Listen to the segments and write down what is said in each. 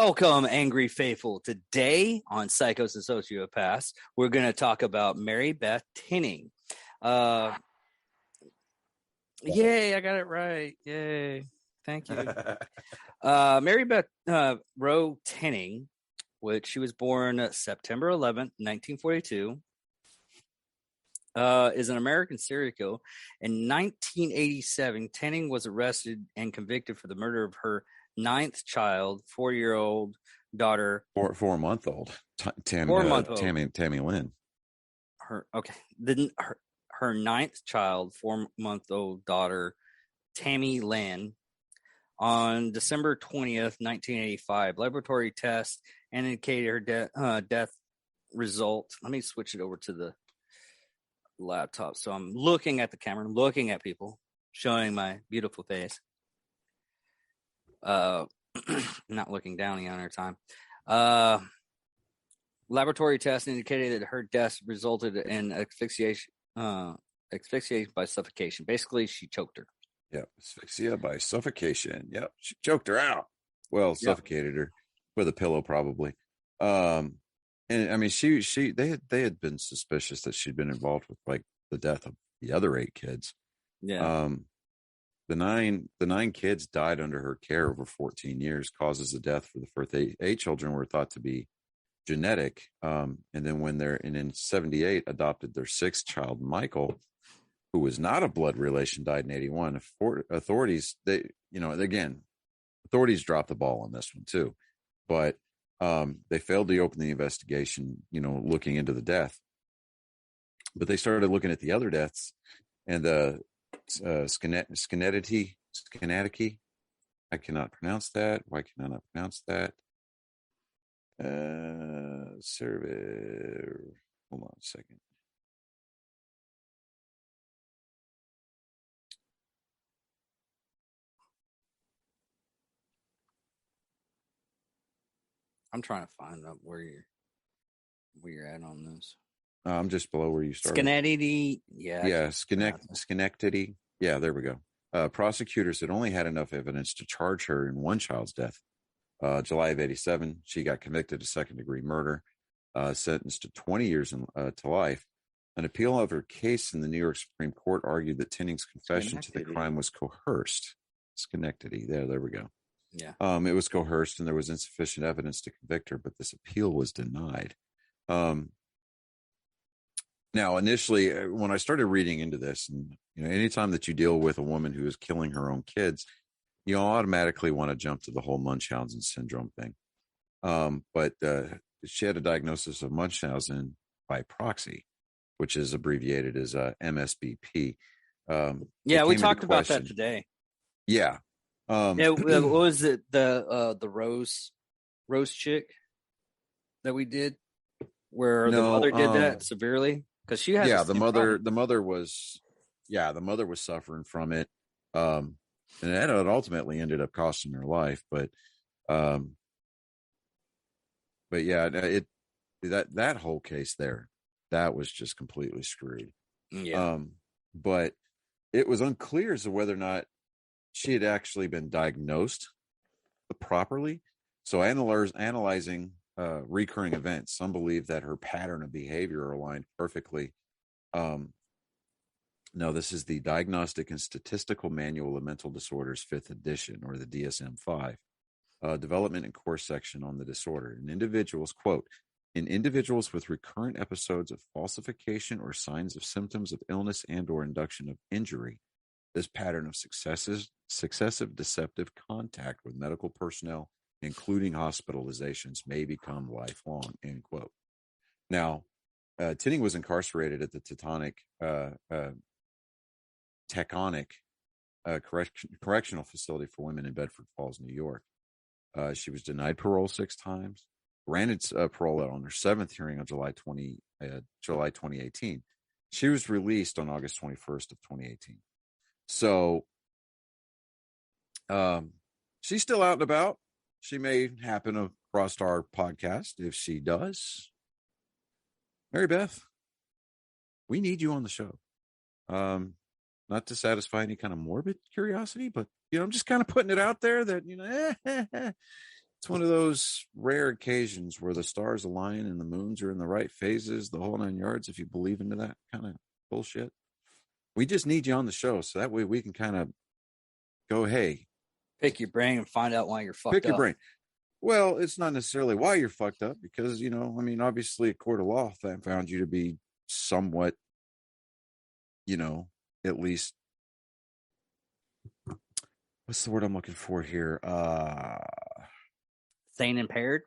Welcome, Angry Faithful. Today on Psychos and Sociopaths, we're going to talk about MaryBeth Tinning. Yay, I got it right. Yay. Thank you. MaryBeth Rowe Tinning, which she was born September 11th, 1942, is an American serial killer. In 1987, Tinning was arrested and convicted for the murder of her ninth child, 4-year-old daughter. 4-month-old. Tammy Lynn. Her ninth child, 4-month-old daughter, Tammy Lynn, on December 20th, 1985. Laboratory tests indicated her death result. Let me switch it over to the laptop. So I'm looking at the camera, looking at people, showing my beautiful face. Not looking down the entire time. Laboratory tests indicated that her death resulted in asphyxiation by suffocation. Basically, she choked her. Yeah, asphyxia by suffocation. Yep, she choked her out. Well, suffocated her with a pillow, probably. And I mean, they had been suspicious that she'd been involved with like the death of the other 8 kids. Yeah. The nine kids died under her care over 14 years. Causes of death for the first 8 children were thought to be genetic. And then in 1978, adopted their 6th child, Michael, who was not a blood relation, died in 1981. Authorities dropped the ball on this one too, but they failed to open the investigation, looking into the death. But they started looking at the other deaths, and the Schenectady. I cannot pronounce that. Why can I not pronounce that? Hold on a second. I'm trying to find out where you're at on this. I'm just below where you started. Schenectady. Yeah, Schenectady. Yeah, there we go. Prosecutors had only had enough evidence to charge her in one child's death. July of 1987, she got convicted of second-degree murder, sentenced to 20 years to life. An appeal of her case in the New York Supreme Court argued that Tinning's confession to the crime was coerced. Schenectady. There we go. Yeah. It was coerced, and there was insufficient evidence to convict her, but this appeal was denied. Now, initially, when I started reading into this, and anytime that you deal with a woman who is killing her own kids, you automatically want to jump to the whole Munchausen syndrome thing. But she had a diagnosis of Munchausen by proxy, which is abbreviated as MSBP. We talked about that today. Yeah. What was it? The Rose chick that we did, where the mother did that severely because she has. Yeah, the mother was suffering from it, and it ultimately ended up costing her life. But yeah, that whole case there, that was just completely screwed. Yeah. But it was unclear as to whether or not she had actually been diagnosed properly. So analyzing recurring events, some believe that her pattern of behavior aligned perfectly. No, this is the Diagnostic and Statistical Manual of Mental Disorders, 5th edition, or the DSM-5, development and course section on the disorder. In individuals with recurrent episodes of falsification or signs of symptoms of illness and or induction of injury, this pattern of successive deceptive contact with medical personnel, including hospitalizations, may become lifelong, end quote. Now, Tinning was incarcerated at the Taconic Correctional Facility for Women in Bedford Falls, New York. She was denied parole 6 times, granted parole on her 7th hearing on July 2018. She was released on August 21st of 2018. So she's still out and about. She may happen across our podcast. If she does, MaryBeth, we need you on the show. Not to satisfy any kind of morbid curiosity, but I'm just kind of putting it out there that It's one of those rare occasions where the stars align and the moons are in the right phases, the whole 9 yards, if you believe into that kind of bullshit. We just need you on the show so that way we can kind of go, hey, Pick your brain and find out why you're fucked pick your up. brain. Well, it's not necessarily why you're fucked up because, obviously a court of law found you to be somewhat, at least, what's the word I'm looking for here? Sane impaired.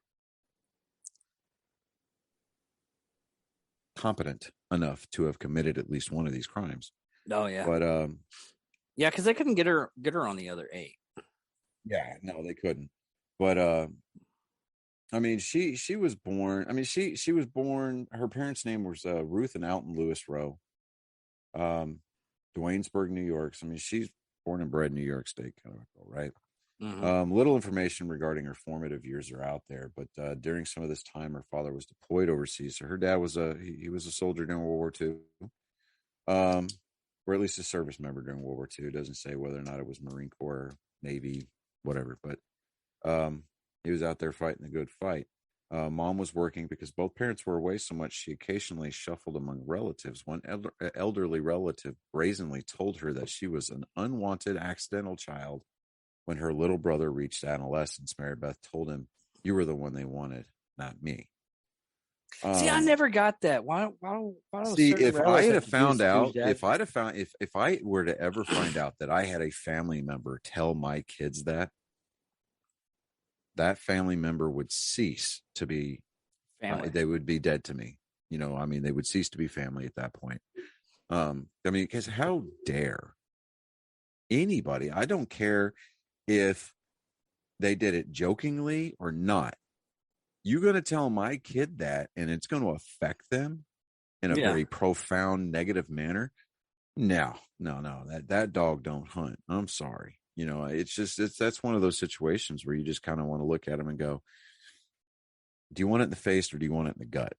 Competent enough to have committed at least one of these crimes. Oh yeah. But yeah, because they couldn't get her on the other 8. Yeah, no, they couldn't. But she was born. She was born. Her parents' name was Ruth and Alton Lewis Rowe, Duanesburg, New York. So, she's born and bred in New York State, kind of right. Mm-hmm. Little information regarding her formative years are out there, but during some of this time, her father was deployed overseas. So her dad was he was a soldier during World War II, or at least a service member during World War II. It doesn't say whether or not it was Marine Corps, Navy, whatever, but he was out there fighting the good fight. Mom was working because both parents were away so much she occasionally shuffled among relatives. One elderly relative brazenly told her that she was an unwanted accidental child. When her little brother reached adolescence, MaryBeth told him, "You were the one they wanted, not me." See, I never got that. Why see, if I had found out, if I were to ever find out that I had a family member tell my kids that family member would cease to be family. They would be dead to me. They would cease to be family at that point. Because how dare anybody, I don't care if they did it jokingly or not, you're going to tell my kid that and it's going to affect them in a very profound negative manner. No, that dog don't hunt. I'm sorry. That's one of those situations where you just kind of want to look at them and go, do you want it in the face or do you want it in the gut?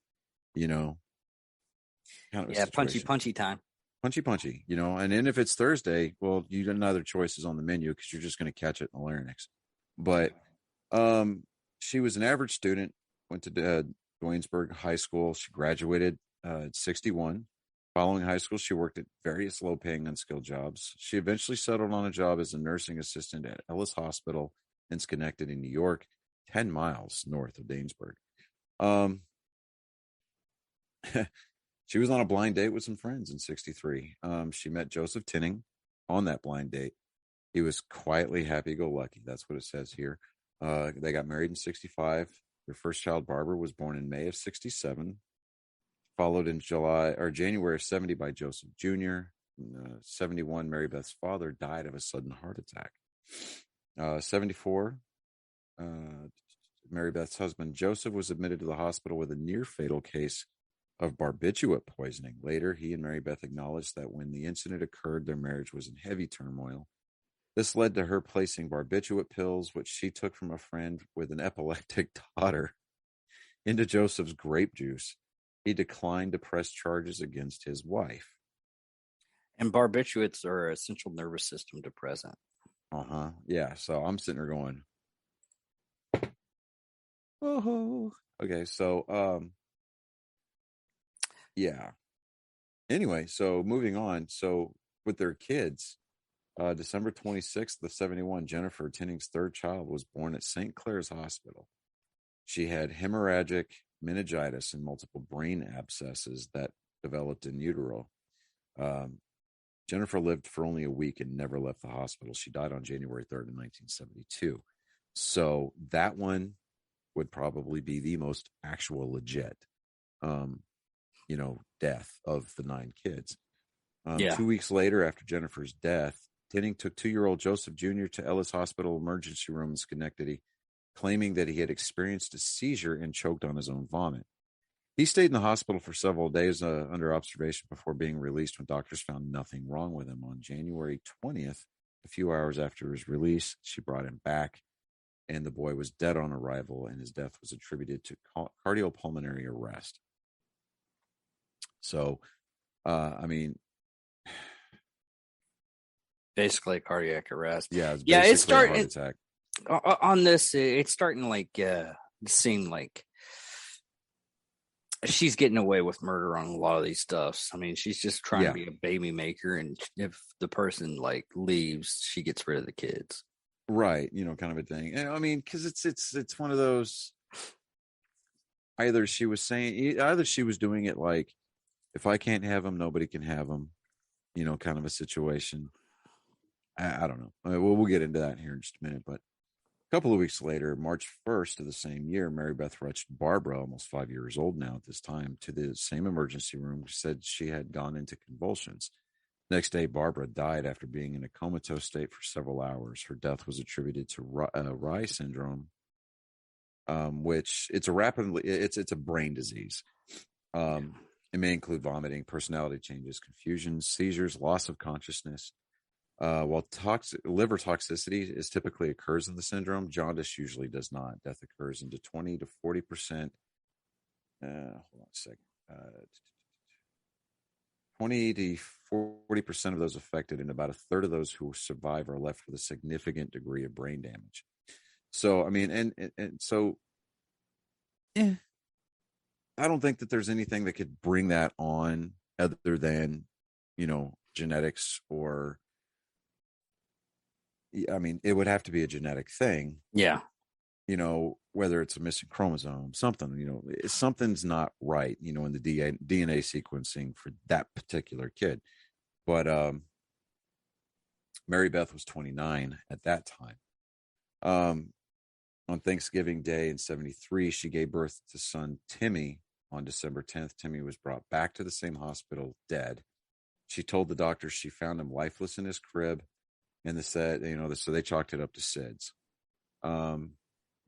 Kind of punchy time. Punchy, and then if it's Thursday, well, you got another choices on the menu because you're just going to catch it in the larynx. But she was an average student, went to Duanesburg High School. She graduated at 61. Following high school, she worked at various low-paying, unskilled jobs. She eventually settled on a job as a nursing assistant at Ellis Hospital in Schenectady, New York, 10 miles north of Duanesburg. She was on a blind date with some friends in 63. She met Joseph Tinning on that blind date. He was quietly happy-go-lucky. That's what it says here. They got married in 65. Their first child, Barbara, was born in May of 67. Followed in January of 70 by Joseph Jr. 71, MaryBeth's father died of a sudden heart attack. 74, MaryBeth's husband, Joseph, was admitted to the hospital with a near-fatal case of barbiturate poisoning. Later, he and MaryBeth acknowledged that when the incident occurred, their marriage was in heavy turmoil. This led to her placing barbiturate pills, which she took from a friend with an epileptic daughter, into Joseph's grape juice. He declined to press charges against his wife. And barbiturates are a central nervous system depressant. Yeah. So I'm sitting there going, oh, okay. So, yeah. Anyway, so moving on. So with their kids, December 26th of 71, Jennifer Tinning's third child was born at St. Clair's Hospital. She had hemorrhagic meningitis and multiple brain abscesses that developed in utero. Jennifer lived for only a week and never left the hospital. She died on January 3rd in 1972. So that one would probably be the most actual legit, death of the 9 kids. 2 weeks later, after Jennifer's death, Tinning took 2-year-old Joseph Jr. to Ellis Hospital emergency room in Schenectady, claiming that he had experienced a seizure and choked on his own vomit. He stayed in the hospital for several days under observation before being released when doctors found nothing wrong with him. On January 20th, a few hours after his release, she brought him back, and the boy was dead on arrival, and his death was attributed to cardiopulmonary arrest. So, basically a cardiac arrest. Yeah, it started. A heart attack. On this, it's starting to seem like she's getting away with murder on a lot of these stuffs. I mean, she's just trying to Yeah, be a baby maker, and if the person like leaves, she gets rid of the kids. right. Kind of a thing. And I mean, because it's one of those. Either she was doing it like, if I can't have them, nobody can have them. Kind of a situation. I don't know. We'll get into that here in just a minute. But a couple of weeks later, March 1st of the same year, Mary Beth rushed Barbara, almost 5 years old now at this time, to the same emergency room. She said she had gone into convulsions. Next day, Barbara died after being in a comatose state for several hours. Her death was attributed to Rye syndrome, which it's a brain disease. It may include vomiting, personality changes, confusion, seizures, loss of consciousness. While liver toxicity is typically occurs in the syndrome, jaundice usually does not. Death occurs into 20 to 40%. Hold on a second. 20 to 40% of those affected, and about a third of those who survive are left with a significant degree of brain damage. So, I mean, and so, yeah, I don't think that there's anything that could bring that on other than, genetics or, I mean, it would have to be a genetic thing. Yeah. Whether it's a missing chromosome, something, something's not right, in the DNA sequencing for that particular kid. But Mary Beth was 29 at that time. On Thanksgiving Day in 1973, she gave birth to son Timmy on December 10th. Timmy was brought back to the same hospital dead. She told the doctors she found him lifeless in his crib, and so they chalked it up to SIDS.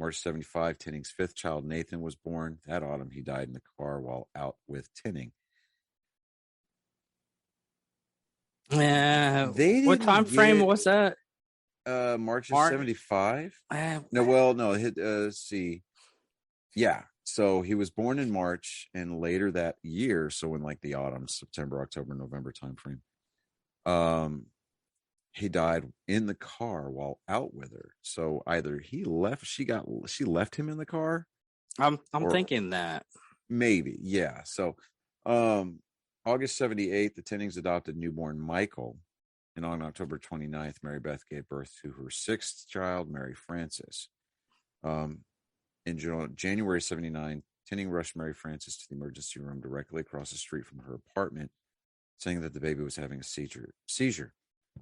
March 1975, Tinning's fifth child, Nathan, was born. That autumn, he died in the car while out with Tinning. They What time didn't frame get was that? March of March? 1975. No, let's see. Yeah. So he was born in March, and later that year, so in like the autumn, September, October, November timeframe, he died in the car while out with her. So either she left him in the car. I'm thinking that. Maybe, yeah. So August 1978, the Tinnings adopted newborn Michael. And on October 29th, Mary Beth gave birth to her sixth child, Mary Frances. In January 1979, Tinning rushed Mary Frances to the emergency room directly across the street from her apartment, saying that the baby was having a seizure.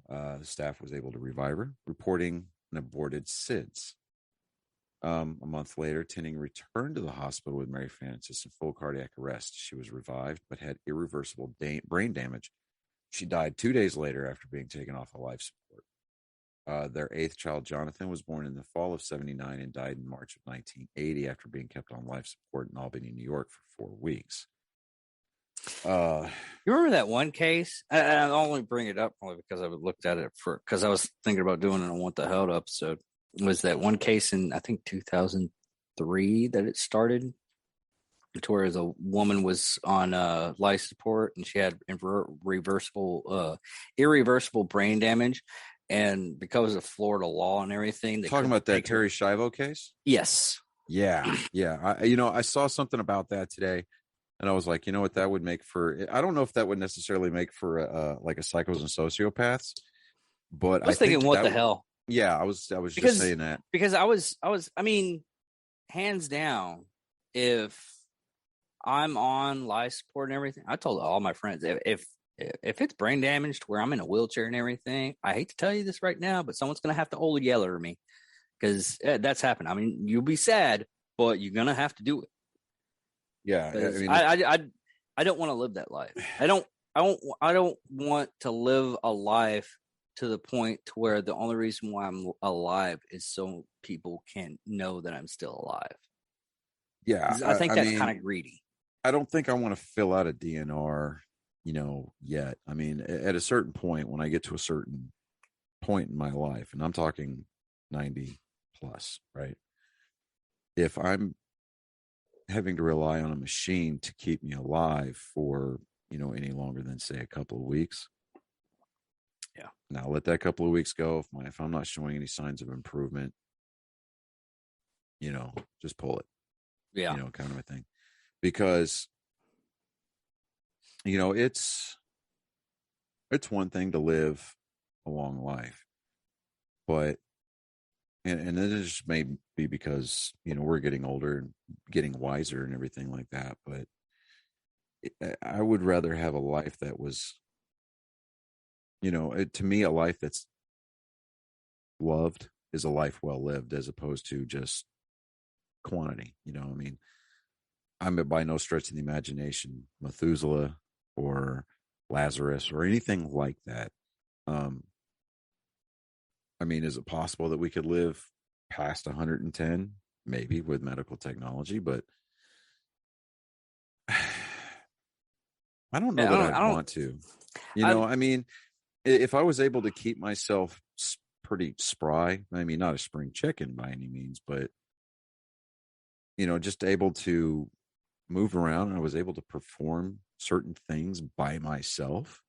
The staff was able to revive her, reporting an aborted SIDS. A month later, Tinning returned to the hospital with Mary Frances in full cardiac arrest. She was revived, but had irreversible brain damage. She died 2 days later after being taken off of life support. Their eighth child, Jonathan, was born in the fall of 1979 and died in March of 1980 after being kept on life support in Albany, New York for 4 weeks. You remember that one case? I only bring it up only because I looked at it because I was thinking about doing it on What the Hell episode. Was that one case in, I think, 2003 that it started, to where the woman was on life support and she had irreversible brain damage, and because of Florida law and everything, they talking about that Terry her... Schiavo case. Yes. Yeah. I saw something about that today, and I was like, what that would make for. I don't know if that would necessarily make for like a Psychos and Sociopaths, but I was thinking, what the hell? Yeah, I was just saying that because I mean, hands down, if I'm on life support and everything, I told all my friends, if it's brain damaged where I'm in a wheelchair and everything, I hate to tell you this right now, but someone's going to have to old yeller me, because that's happened. I mean, you'll be sad, but you're going to have to do it. Yeah. I mean, I don't want to live that life. I don't want to live a life to the point to where the only reason why I'm alive is so people can know that I'm still alive. Yeah. I think that's kind of greedy. I don't think I want to fill out a DNR, yet. I mean, at a certain point, when I get to a certain point in my life, and I'm talking 90 plus, right? If I'm having to rely on a machine to keep me alive for, any longer than, say, a couple of weeks. Yeah. Now let that couple of weeks go. If I'm not showing any signs of improvement, just pull it, Yeah. kind of a thing. Because, it's one thing to live a long life, but, and it just may be because, we're getting older and getting wiser and everything like that. But I would rather have a life that was, to me, a life that's loved is a life well lived, as opposed to just quantity. I mean, I'm by no stretch of the imagination Methuselah or Lazarus or anything like that. I mean, is it possible that we could live past 110? Maybe, with medical technology, but I don't know that I'd want to. I mean, if I was able to keep myself pretty spry, I mean, not a spring chicken by any means, but, just able to move around, and I was able to perform certain things by myself.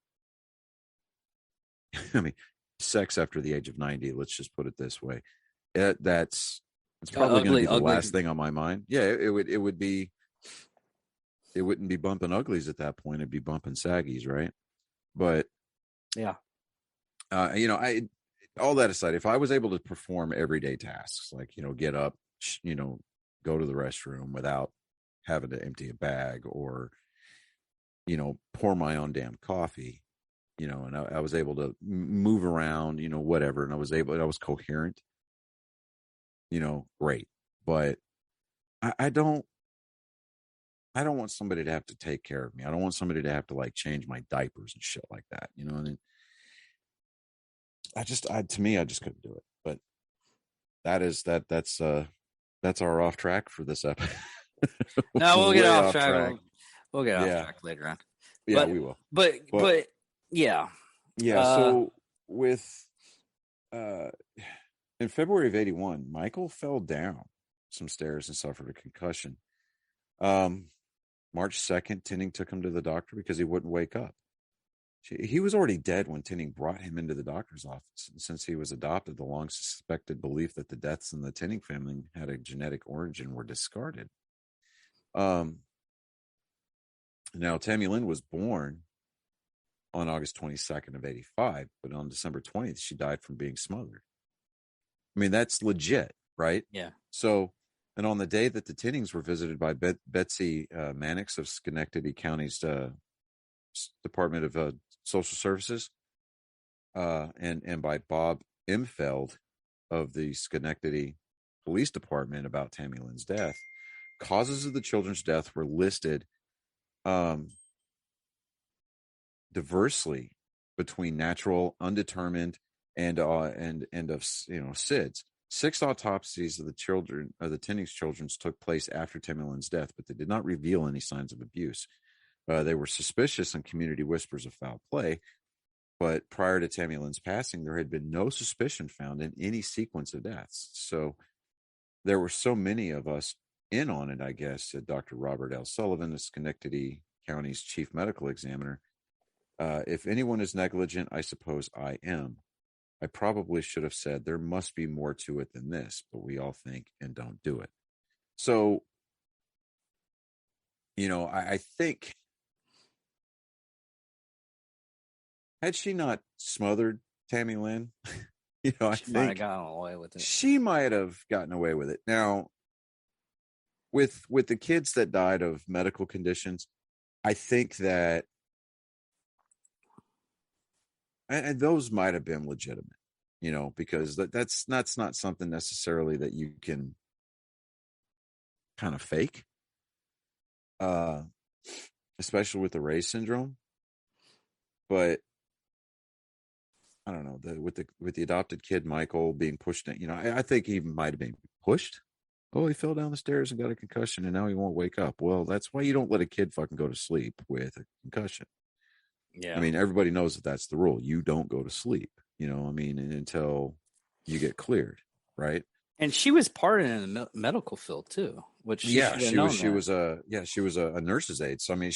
I mean, sex after the age of 90, let's just put it this way. It's probably going to be the last thing on my mind. Yeah, it wouldn't be bumping uglies at that point. It'd be bumping saggies, right? But yeah, all that aside, if I was able to perform everyday tasks, like, get up, go to the restroom without having to empty a bag, or, pour my own damn coffee, and I was able to move around, whatever. And I was coherent, great. But I don't want somebody to have to take care of me. I don't want somebody to have to like change my diapers and shit like that. And to me, I just couldn't do it. But that's our off track for this episode. No, we'll get off track. We'll get off track later on. Yeah, we will. But yeah. Yeah. So with in February of 81, Michael fell down some stairs and suffered a concussion. March 2nd, Tinning took him to the doctor because he wouldn't wake up. He was already dead when Tinning brought him into the doctor's office. And since he was adopted, the long suspected belief that the deaths in the Tinning family had a genetic origin were discarded. Now, Tammy Lynn was born on August 22nd of 85, but on December 20th, she died from being smothered. I mean, that's legit, right? Yeah. So, and on the day that the Tinnings were visited by Betsy Mannix of Schenectady County's Department of Social Services, and by Bob Imfeld of the Schenectady Police Department about Tammy Lynn's death, causes of the children's death were listed diversely between natural, undetermined, and of SIDS. 6 autopsies of the Tinnings children took place after Tammy Lynn's death, but they did not reveal any signs of abuse. They were suspicious on community whispers of foul play, but prior to Tammy Lynn's passing, there had been no suspicion found in any sequence of deaths. So there were so many of us in on it, I guess, said Dr. Robert L. Sullivan, the Schenectady County's chief medical examiner. If anyone is negligent, I suppose I am. I probably should have said there must be more to it than this, but we all think and don't do it. So, I think, had she not smothered Tammy Lynn, I she think might have gotten away with it. She might have gotten away with it. Now, with the kids that died of medical conditions, I think that, and those might have been legitimate, because that's not something necessarily that you can kind of fake, especially with the Ray's syndrome. But I don't know, with the adopted kid Michael being pushed in, I think he might have been pushed. Oh, he fell down the stairs and got a concussion, and now he won't wake up. Well, that's why you don't let a kid fucking go to sleep with a concussion. Yeah. I mean, everybody knows that that's the rule. You don't go to sleep, until you get cleared, right? And she was part in the medical field too, which she was a nurse's aide. So I mean,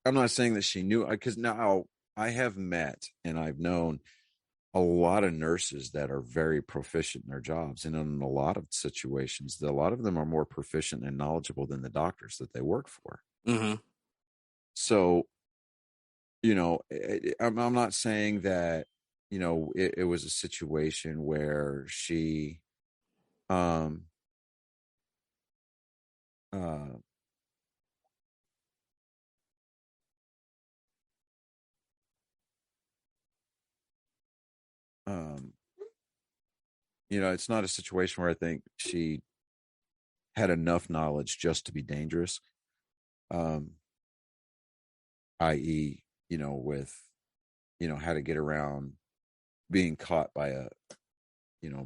I'm not saying that she knew, because now I have met and I've known a lot of nurses that are very proficient in their jobs. And in a lot of situations, a lot of them are more proficient and knowledgeable than the doctors that they work for. Mm-hmm. So, I'm not saying that, it was a situation where she, um, uh, um, it's not a situation where I think she had enough knowledge just to be dangerous. Um, i.e., with, how to get around being caught by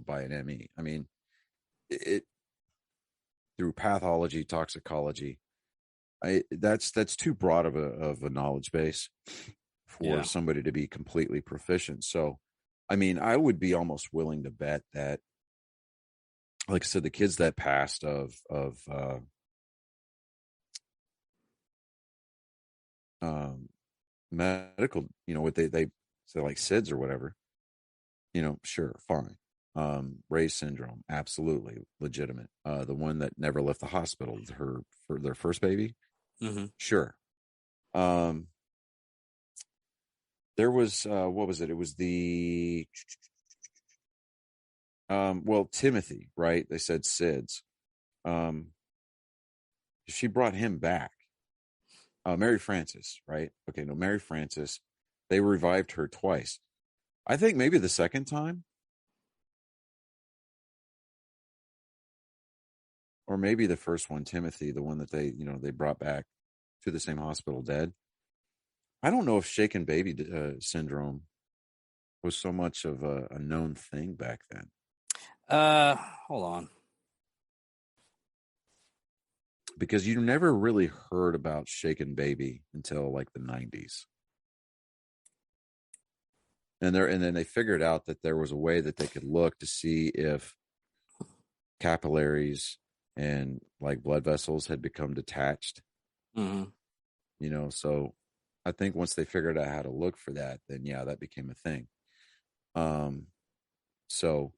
by an ME. I mean, it through pathology, toxicology. That's too broad of a knowledge base for somebody to be completely proficient. So, I mean, I would be almost willing to bet that, like I said, the kids that passed of medical, what they say, like SIDS or whatever, sure, fine. Ray's syndrome, absolutely legitimate. The one that never left the hospital, for their first baby, sure. There was what was it? It was the Timothy, right? They said SIDS. She brought him back. Mary Frances, right? Okay, no, Mary Frances. They revived her twice. I think maybe the second time, or maybe the first one, Timothy, the one that they brought back to the same hospital dead. I don't know if shaken baby syndrome was so much of a known thing back then. Hold on. Because you never really heard about shaken baby until like the 90s. And then they figured out that there was a way that they could look to see if capillaries and like blood vessels had become detached. Mm-hmm. So I think once they figured out how to look for that, then yeah, that became a thing. So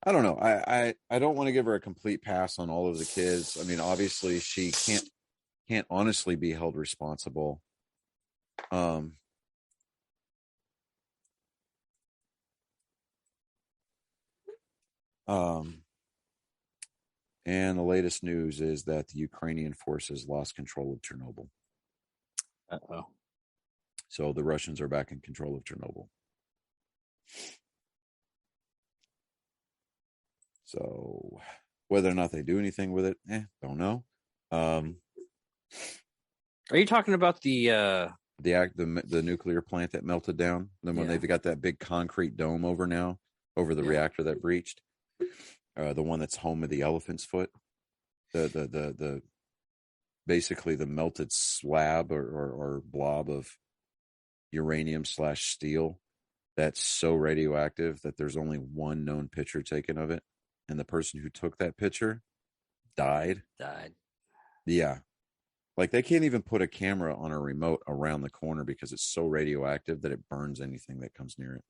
I don't know. I don't want to give her a complete pass on all of the kids. I mean, obviously she can't honestly be held responsible. And the latest news is that the Ukrainian forces lost control of Chernobyl. Uh-oh. So the Russians are back in control of Chernobyl. So whether or not they do anything with it, don't know. Are you talking about the nuclear plant that melted down? Then when they've got that big concrete dome over the reactor that breached, the one that's home of the elephant's foot, the basically the melted slab or blob of uranium/steel that's so radioactive that there's only one known picture taken of it, and the person who took that picture died. Yeah. Like they can't even put a camera on a remote around the corner because it's so radioactive that it burns anything that comes near it.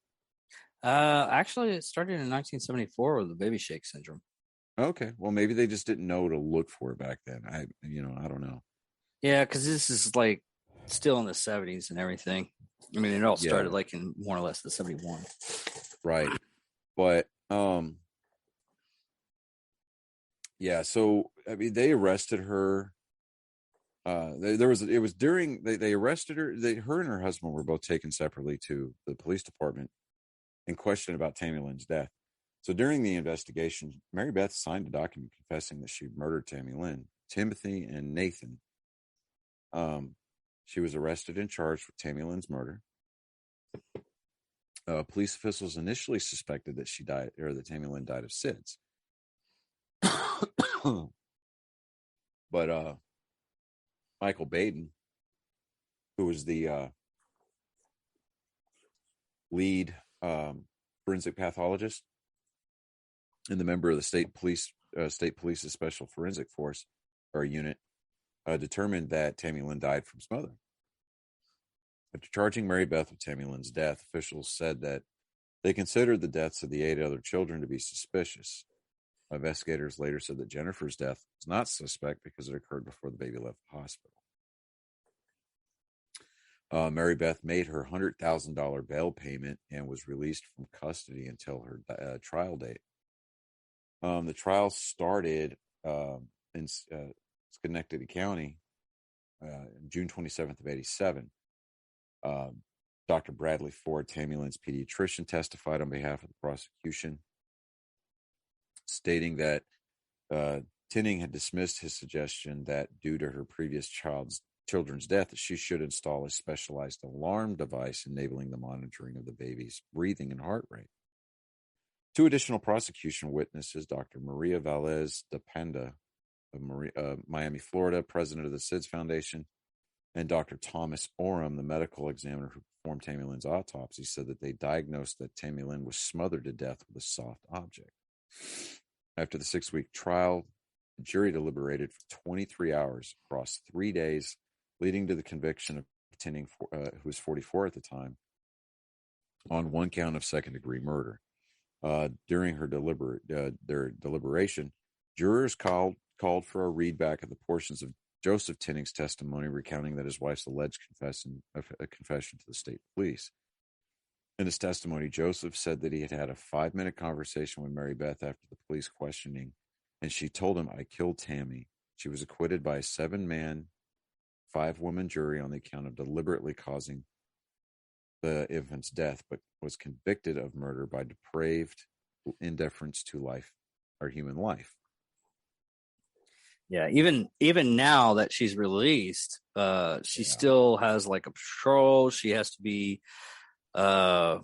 Actually, it started in 1974 with the baby shake syndrome. Okay, well maybe they just didn't know to look for it back then. I don't know. Yeah, because this is like still in the 70s and everything. I mean, it all started like in more or less the 71. Right, but yeah. So I mean, they arrested her. They arrested her. Her and her husband were both taken separately to the police department and questioned about Tammy Lynn's death. So during the investigation, MaryBeth signed a document confessing that she murdered Tammy Lynn, Timothy, and Nathan. She was arrested and charged with Tammy Lynn's murder. Police officials initially suspected that she died, or that Tammy Lynn died of SIDS. But Michael Baden, who was the lead forensic pathologist and the member of the state police's special forensic force or unit, determined that Tammy Lynn died from smothering. After charging Mary Beth with Tammy Lynn's death, officials said that they considered the deaths of the 8 other children to be suspicious. Investigators later said that Jennifer's death was not suspect because it occurred before the baby left the hospital. Mary Beth made her $100,000 bail payment and was released from custody until her trial date. The trial started in Schenectady County June 27th of 87. Dr. Bradley Ford, Tammy Lynn's pediatrician, testified on behalf of the prosecution, stating that Tinning had dismissed his suggestion that due to her previous children's death, that she should install a specialized alarm device enabling the monitoring of the baby's breathing and heart rate. 2 additional prosecution witnesses, Dr. Maria Velez de Panda of Miami, Florida, president of the SIDS Foundation, and Dr. Thomas Oram, the medical examiner who performed Tammy Lynn's autopsy, said that they diagnosed that Tammy Lynn was smothered to death with a soft object. After the 6-week trial, the jury deliberated for 23 hours across 3 days, leading to the conviction of Tinning, who was 44 at the time, on 1 count of second-degree murder. During their deliberation, jurors called for a readback of the portions of Joseph Tinning's testimony, recounting that his wife's alleged confession to the state police. In his testimony, Joseph said that he had had a 5-minute conversation with Mary Beth after the police questioning, and she told him, "I killed Tammy." She was acquitted by a 7-man, 5-woman jury on the account of deliberately causing the infant's death, but was convicted of murder by depraved indifference to life or human life. Yeah, even now that she's released, she still has like a patrol. She has to be I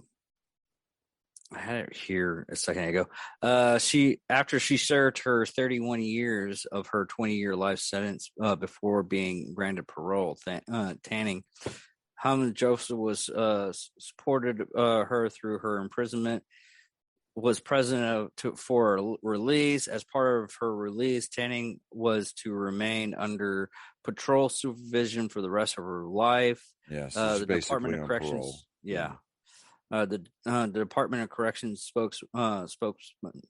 had it here a second ago. After she served her 31 years of her 20-year life sentence before being granted parole, Tanning, Joseph was supported her through her imprisonment, was present for release. As part of her release, Tanning was to remain under patrol supervision for the rest of her life. Yeah, so the Department of Corrections. Parole. Yeah. The Department of Corrections spokesman.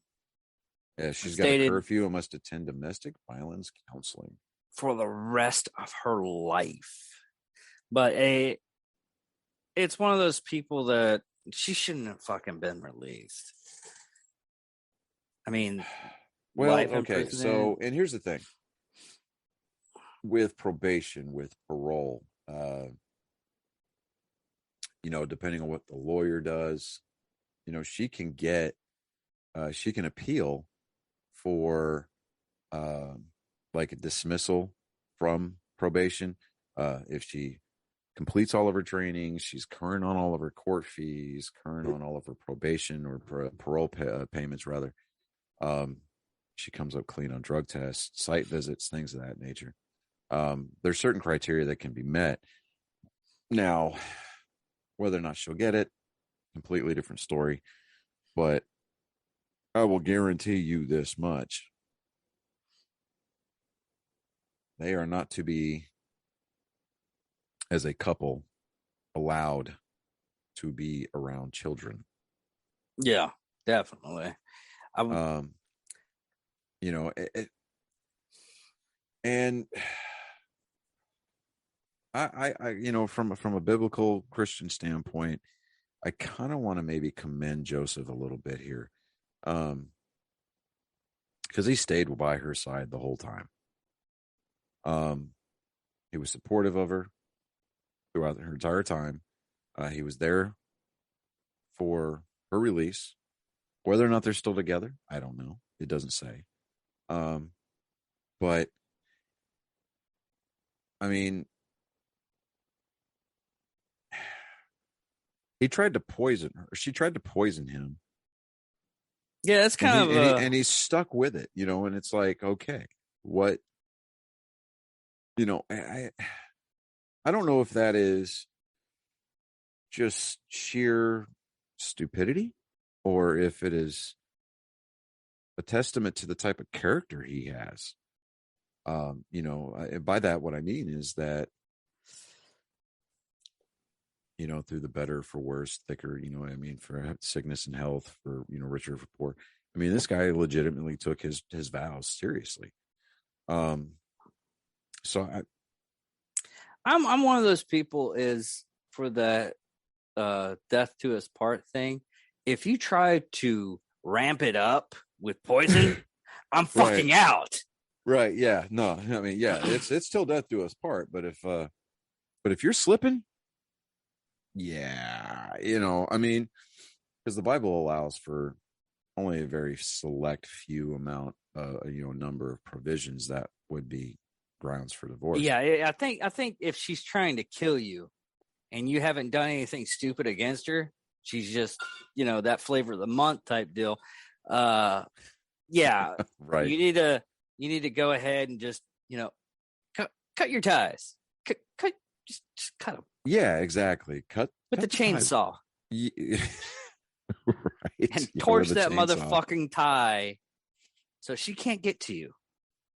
Yeah, she's got a curfew and must attend domestic violence counseling for the rest of her life. But it's one of those people that she shouldn't have fucking been released. I mean, well, okay. So, and here's the thing with probation, with parole, depending on what the lawyer does, she can appeal for like a dismissal from probation. If she completes all of her training, she's current on all of her court fees, current on all of her probation or parole payments, rather. She comes up clean on drug tests, site visits, things of that nature. There's certain criteria that can be met. Now, whether or not she'll get it, completely different story. But I will guarantee you this much. They are not to be, as a couple, allowed to be around children. Yeah, definitely. And I from a biblical Christian standpoint, I kind of want to maybe commend Joseph a little bit here, because he stayed by her side the whole time. He was supportive of her throughout her entire time. He was there for her release. Whether or not they're still together, I don't know. It doesn't say. But I mean, he tried to poison her. She tried to poison him. Yeah, it's kind and he's stuck with it, and it's like, okay, what, I don't know if that is just sheer stupidity or if it is a testament to the type of character he has. By that, what I mean is that through the better for worse, thicker, what I mean, for sickness and health, for, richer for poor. I mean, this guy legitimately took his vows seriously. So I'm one of those people is for the death to us part thing. If you try to ramp it up with poison, I'm fucking out. Right. Yeah. No, I mean, yeah, it's still death do us part. But if you're slipping, yeah, I mean, because the Bible allows for only a very select few amount, number of provisions that would be grounds for divorce. Yeah, I think if she's trying to kill you and you haven't done anything stupid against her, she's just, that flavor of the month type deal. Yeah, right. You need to go ahead and just, cut your ties. Just cut them. Yeah, exactly. Cut with the chainsaw. Yeah. Right. And torch that motherfucking tie so she can't get to you.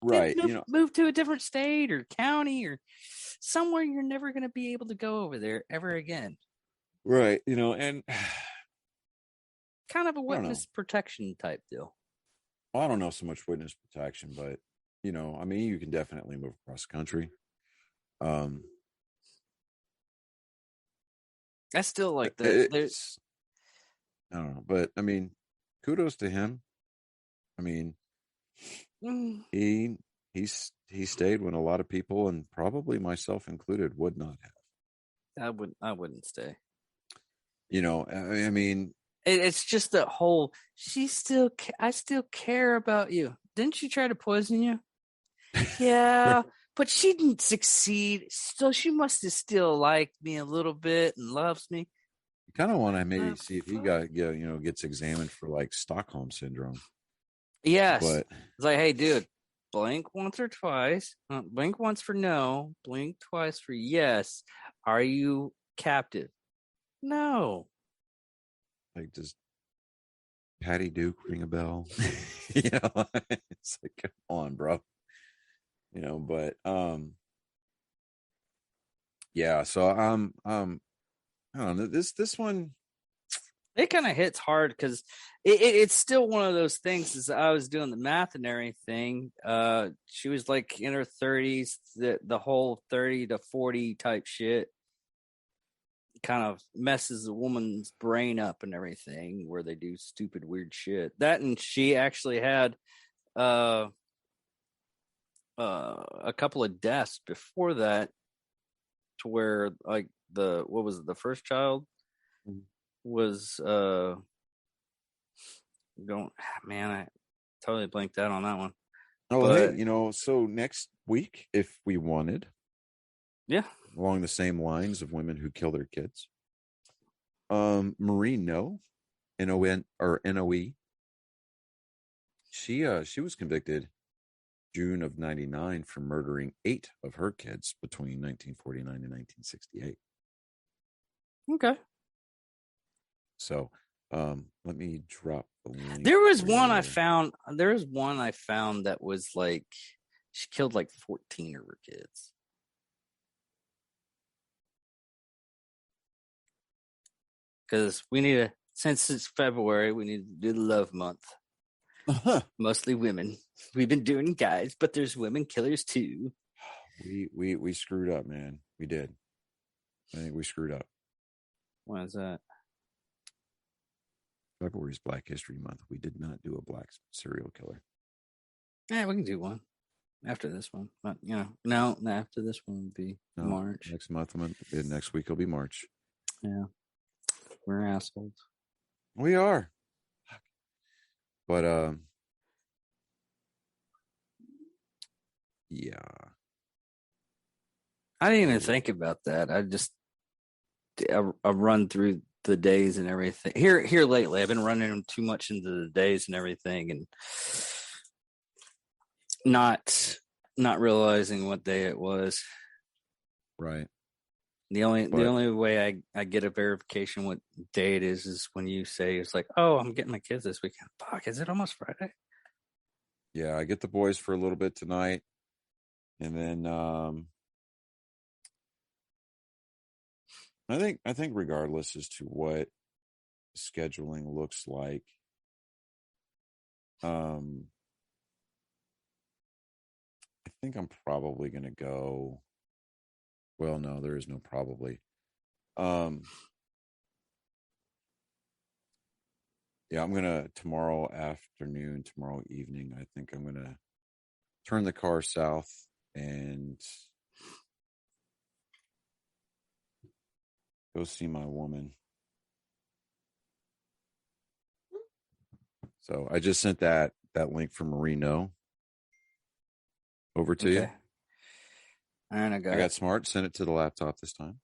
Right. Move to a different state or county or somewhere you're never going to be able to go over there ever again. Right. And kind of a witness protection type deal. Well, I don't know so much witness protection, but I mean, you can definitely move across the country. I still like that. I don't know, but I mean, kudos to him. I mean, he stayed when a lot of people, and probably myself included, would not have. I wouldn't stay. I mean, it's just that whole. I still care about you. Didn't she try to poison you? Yeah, but she didn't succeed. So she must have still liked me a little bit and loves me. You kind of want to maybe see if he gets examined for like Stockholm syndrome. Yes, but it's like, hey, dude, blink once or twice. Blink once for no. Blink twice for yes. Are you captive? No. Like, does Patty Duke ring a bell? It's like, come on, bro. But yeah. So I don't know. This one, it kind of hits hard because it's still one of those things. As I was doing the math and everything, she was like in her 30s. The whole 30 to 40 type shit kind of messes a woman's brain up and everything, where they do stupid, weird shit. That, and she actually had a couple of deaths before that, to where like the first child was I totally blanked out on that one. Oh, but, hey, so next week, if we wanted, yeah, along the same lines of women who kill their kids, Marie Noe, she was convicted June of 1999 for murdering 8 of her kids between 1949 and 1968. Okay. So, let me drop the link. There was one I found that was like, she killed like 14 of her kids. Because since it's February, we need to do the love month. Mostly women. We've been doing guys, but there's women killers too. We screwed up, man. We did. I think we screwed up. Why is that? February's Black History Month. We did not do a black serial killer. Yeah, we can do one after this one. But no, after this one would be March. Next week will be March. Yeah, we're assholes. We are. But yeah. I didn't even think about that. I run through the days and everything. Here lately, I've been running too much into the days and everything, and not realizing what day it was. Right. The only way I get a verification what day it is when you say it's like, oh, I'm getting my kids this weekend. Fuck, is it almost Friday? Yeah, I get the boys for a little bit tonight, and then I think regardless as to what scheduling looks like, I think I'm probably going to go. Well, no, there is no probably. Yeah, I'm going to tomorrow evening, I think I'm going to turn the car south and go see my woman. So I just sent that link from Marino over to you. And I got smart. Sent it to the laptop this time.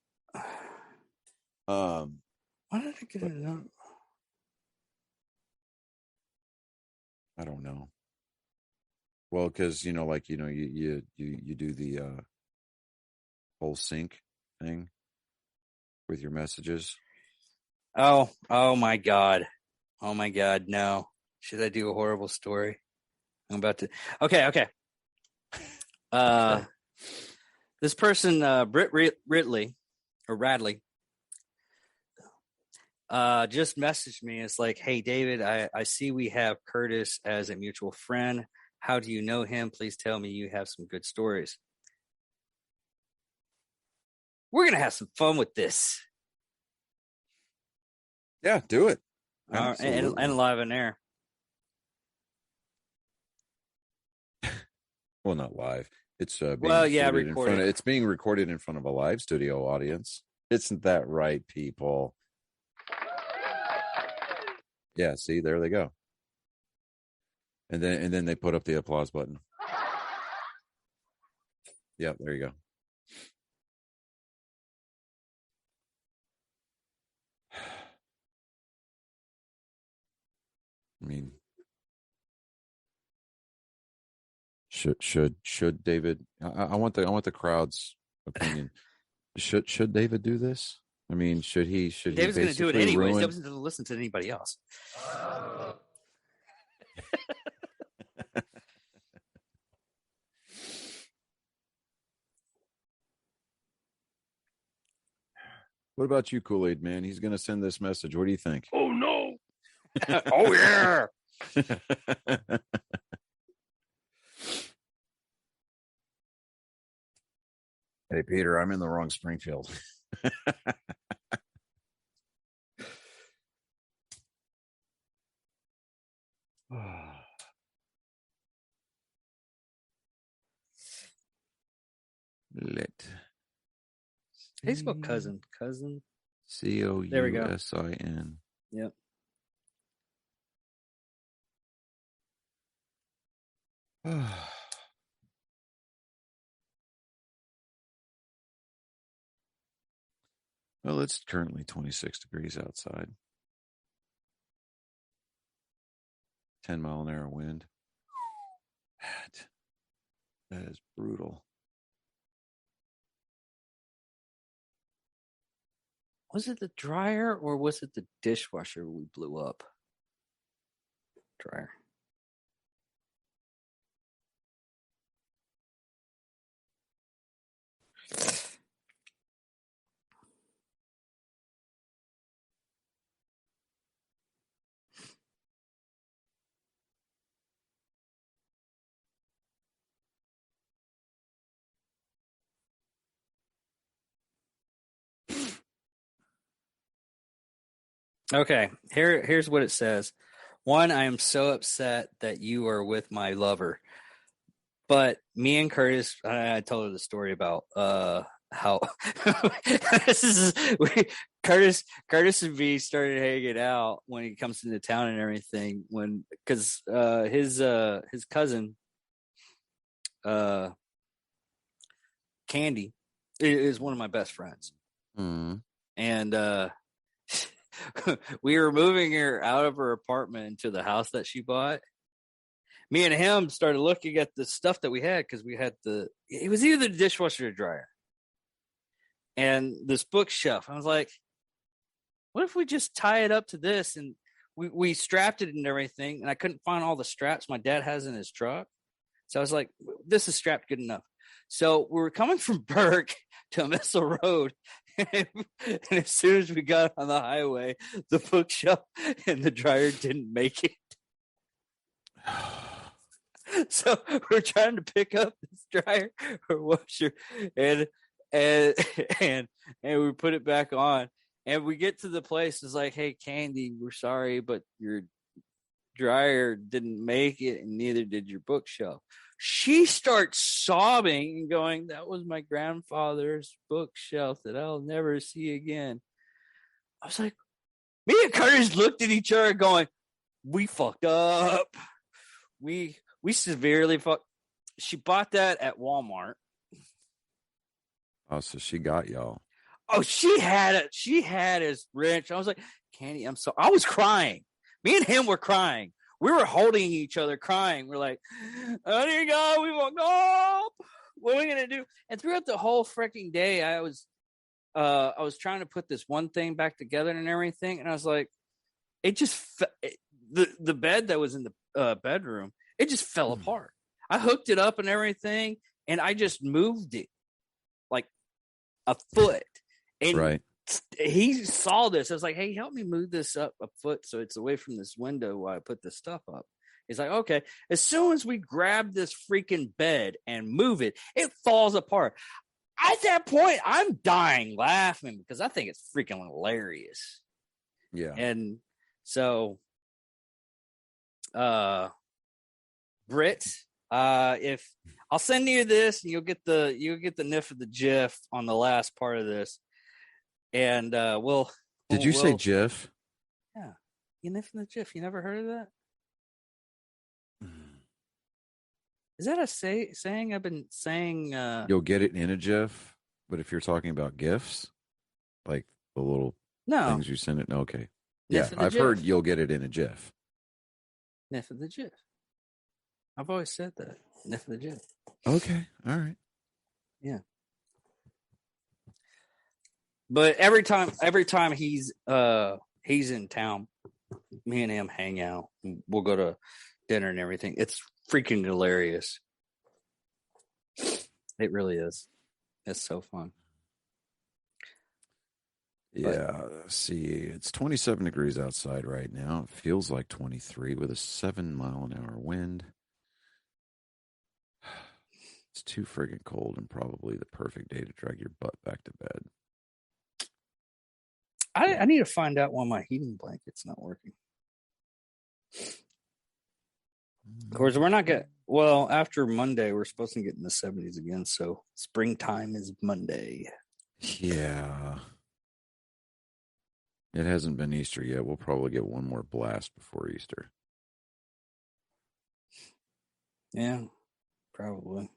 Why did I get it out? I don't know. Well, because you do the whole sync thing with your messages. Oh my God. Oh my God, no. Should I do a horrible story? I'm about to. Okay. Okay. This person, Britt Radley, just messaged me. It's like, hey, David, I see we have Curtis as a mutual friend. How do you know him? Please tell me you have some good stories. We're going to have some fun with this. Yeah, do it. And live in air. Well, not live. It's recorded. It's being recorded in front of a live studio audience. Isn't that right, people? Yeah, see, there they go. And then they put up the applause button. Yeah, there you go. I mean, should David? I want the crowd's opinion. Should David do this? I mean, should he? David's going to do it anyways. He doesn't listen to anybody else. What about you, Kool-Aid man? He's going to send this message. What do you think? Oh no! Oh yeah! Hey, Peter, I'm in the wrong Springfield. How do you spell cousin? Cousin? Cousin. Yep. Well, it's currently 26 degrees outside. 10-mile-an-hour wind. That is brutal. Was it the dryer or was it the dishwasher we blew up? Dryer. Okay, here's what it says. 1, I am so upset that you are with my lover. But me and Curtis, I told her the story about how Curtis and me started hanging out when he comes into town and everything. Because his cousin Candy is one of my best friends, and we were moving her out of her apartment into the house that she bought. Me and him started looking at the stuff that we had because we had it was either the dishwasher or dryer. And this bookshelf. I was like, what if we just tie it up to this? And we strapped it and everything. And I couldn't find all the straps my dad has in his truck. So I was like, this is strapped good enough. So we were coming from Burke to Missile Road. And as soon as we got on the highway, the bookshelf and the dryer didn't make it. So we're trying to pick up this dryer or washer, and we put it back on, and we get to the place. It's like, hey, Candy, we're sorry, but your dryer didn't make it, and neither did your bookshelf. She starts sobbing and going, that was my grandfather's bookshelf that I'll never see again. I was like, me and Curtis looked at each other going, we fucked up. We severely fucked. She bought that at Walmart. Oh, so she got y'all. Oh, she had it. She had his wrench. I was like, Candy, I'm so. I was crying. Me and him were crying. We were holding each other, crying. We're like, oh dear God, we won't go. What are we gonna do? And throughout the whole freaking day, I was trying to put this one thing back together and everything, and I was like, it just the bed that was in the bedroom, it just fell apart. I hooked it up and everything, and I just moved it like a foot. And right. He saw this. I was like, hey, help me move this up a foot so it's away from this window while I put this stuff up. He's like, okay. As soon as we grab this freaking bed and move it, it falls apart. At that point, I'm dying laughing because I think it's freaking hilarious. Yeah. And so, Britt, if I'll send you this, and you'll get the niff of the GIF on the last part of this. And Did you say GIF? Yeah, you niff in the GIF. You never heard of that? Is that a saying I've been saying? You'll get it in a GIF, but if you're talking about GIFs, like the little things you send it. Okay, yeah, I've heard you'll get it in a GIF. Niff of the GIF. I've always said that. Niff of the GIF. Okay, all right. Yeah. But every time he's in town, me and him hang out. We'll go to dinner and everything. It's freaking hilarious. It really is. It's so fun. Yeah, see, it's 27 degrees outside right now. It feels like 23 with a 7-mile-an-hour wind. It's too friggin' cold and probably the perfect day to drag your butt back to bed. I need to find out why my heating blanket's not working. Of course, we're not getting... Well, after Monday, we're supposed to get in the 70s again, so springtime is Monday. Yeah. It hasn't been Easter yet. We'll probably get one more blast before Easter. Yeah, probably.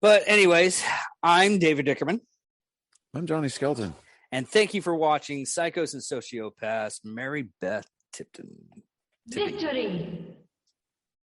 But anyways, I'm David Dickerman. I'm Johnny Skelton. And thank you for watching Psychos and Sociopaths, MaryBeth Tipton. Victory!